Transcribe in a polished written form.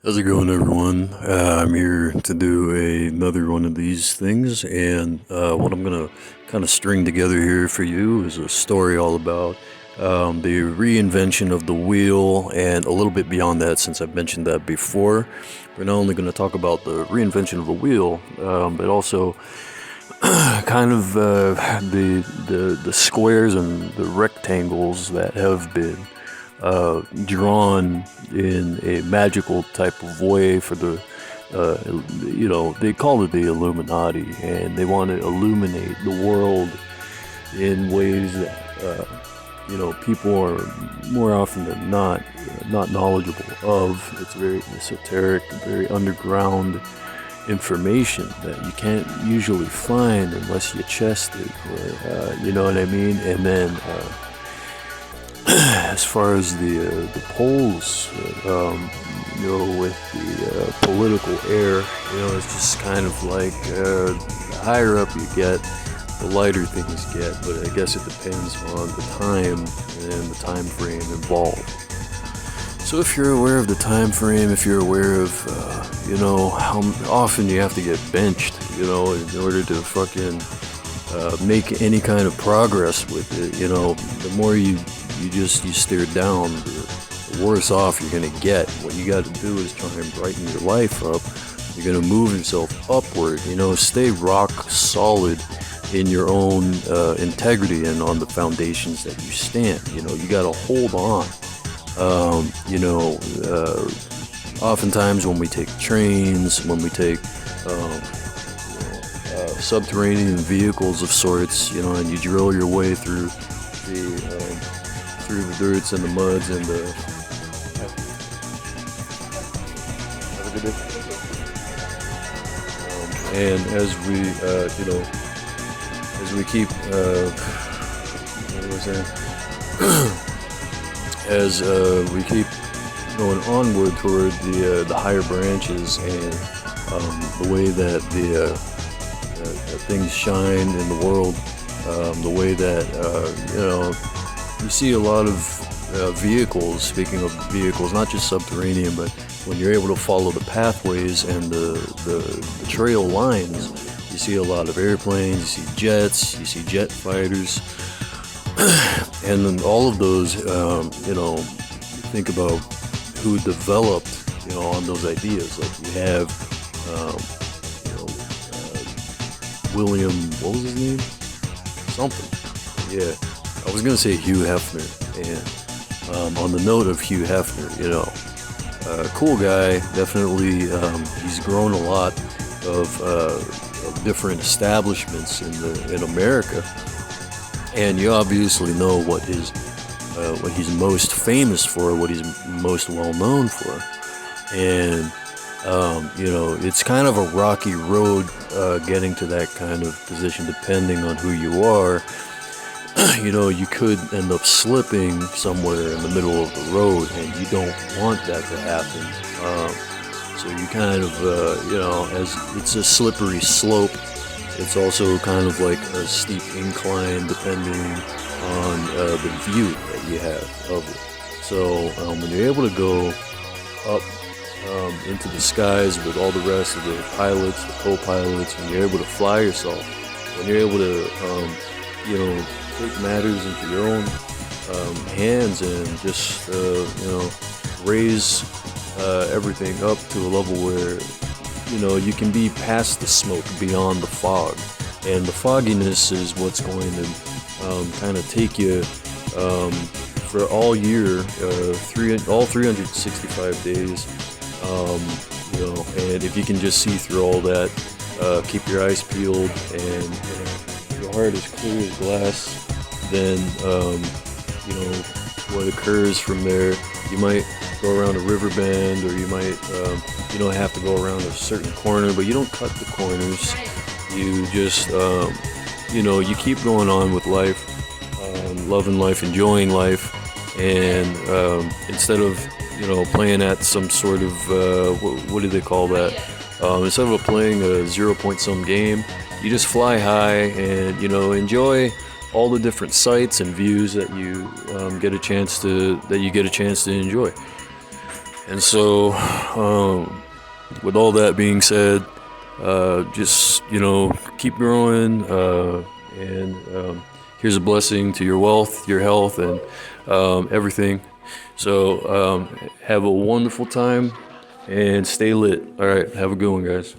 How's it going, everyone? I'm here to do another one of these things, and what I'm gonna kind of string together here for you is a story all about the reinvention of the wheel, and a little bit beyond that, since I've mentioned that before. We're not only going to talk about the reinvention of the wheel, but also kind of the squares and the rectangles that have been drawn in a magical type of way for the they call it the Illuminati, and they want to illuminate the world in ways that people are more often than not knowledgeable of. It's very esoteric, very underground information that you can't usually find unless you chest it, or you know what I mean. And then as far as the polls, with the political air, it's just kind of like the higher up you get, the lighter things get. But I guess it depends on the time and the time frame involved. So if you're aware of the time frame, if you're aware of, how often you have to get benched, in order to fucking make any kind of progress with it, the more you stare down, the worse off you're gonna get. What you got to do is try and brighten your life up. You're gonna move yourself upward. Stay rock solid in your own integrity and on the foundations that you stand. You got to hold on. Oftentimes when we take trains, when we take subterranean vehicles of sorts, and you drill your way through the dirts and the muds and the. Have a good day. And as we keep, what was that? As we keep going onward toward the higher branches, and the way that the things shine in the world, the way that you see a lot of vehicles. Speaking of vehicles, not just subterranean, but when you're able to follow the pathways and the trail lines, you see a lot of airplanes, you see jets, you see jet fighters. And then all of those, think about who developed, on those ideas. Like you have, William, what was his name? Something. Yeah, I was gonna say Hugh Hefner. And on the note of Hugh Hefner, cool guy. Definitely, he's grown a lot of different establishments in America. And you obviously know what he's most famous for, what he's most well known for. And it's kind of a rocky road getting to that kind of position, depending on who you are. You could end up slipping somewhere in the middle of the road, and you don't want that to happen. So you kind of, as it's a slippery slope, it's also kind of like a steep incline, depending on the view that you have of it. So when you're able to go up into the skies with all the rest of the pilots, the co-pilots, when you're able to fly yourself, when you're able to, take matters into your own hands, and just, raise everything up to a level where you can be past the smoke, beyond the fog. And the fogginess is what's going to kind of take you for all year, all 365 days. And if you can just see through all that, keep your eyes peeled, and your heart is clear as glass, then what occurs from there. You might go around a river bend, or you might have to go around a certain corner, but you don't cut the corners. You just you keep going on with life, loving life, enjoying life. And instead of playing at some sort of what do they call that, instead of playing a 0 point some game, you just fly high and enjoy all the different sights and views that you get a chance to enjoy. And so, with all that being said, just keep growing, and here's a blessing to your wealth, your health, and everything. So have a wonderful time and stay lit. All right, have a good one, guys.